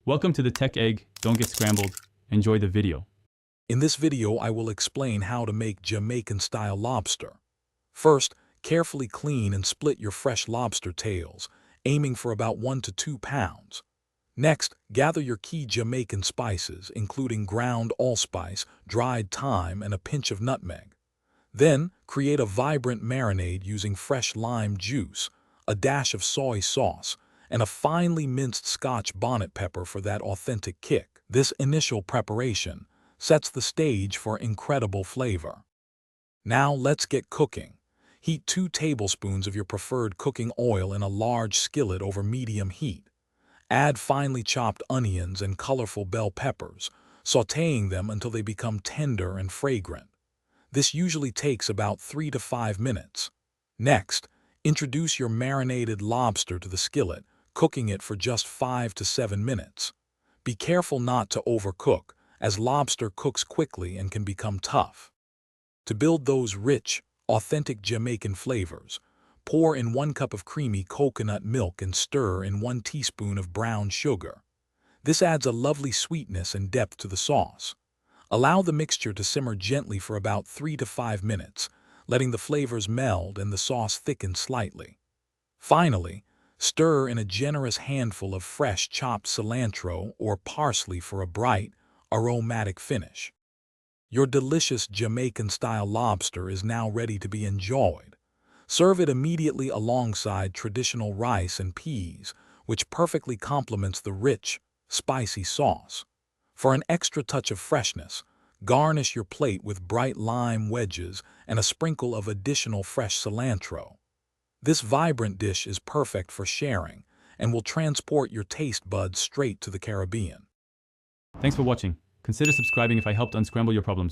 Welcome to the Tech Egg. Don't get scrambled. Enjoy the video. In this video, I will explain how to make Jamaican-style lobster. First, carefully clean and split your fresh lobster tails, aiming for about 1 to 2 pounds. Next, gather your key Jamaican spices, including ground allspice, dried thyme, and a pinch of nutmeg. Then, create a vibrant marinade using fresh lime juice, a dash of soy sauce, and a finely minced Scotch bonnet pepper for that authentic kick. This initial preparation sets the stage for incredible flavor. Now let's get cooking. Heat 2 tablespoons of your preferred cooking oil in a large skillet over medium heat. Add finely chopped onions and colorful bell peppers, sautéing them until they become tender and fragrant. This usually takes about 3 to 5 minutes. Next, introduce your marinated lobster to the skillet, cooking it for just 5 to 7 minutes. Be careful not to overcook, as lobster cooks quickly and can become tough. To build those rich, authentic Jamaican flavors, pour in 1 cup of creamy coconut milk and stir in 1 teaspoon of brown sugar. This adds a lovely sweetness and depth to the sauce. Allow the mixture to simmer gently for about 3 to 5 minutes, letting the flavors meld and the sauce thicken slightly. Finally, stir in a generous handful of fresh chopped cilantro or parsley for a bright, aromatic finish. Your delicious Jamaican-style lobster is now ready to be enjoyed. Serve it immediately alongside traditional rice and peas, which perfectly complements the rich, spicy sauce. For an extra touch of freshness, garnish your plate with bright lime wedges and a sprinkle of additional fresh cilantro. This vibrant dish is perfect for sharing and will transport your taste buds straight to the Caribbean. Thanks for watching. Consider subscribing if I helped unscramble your problems.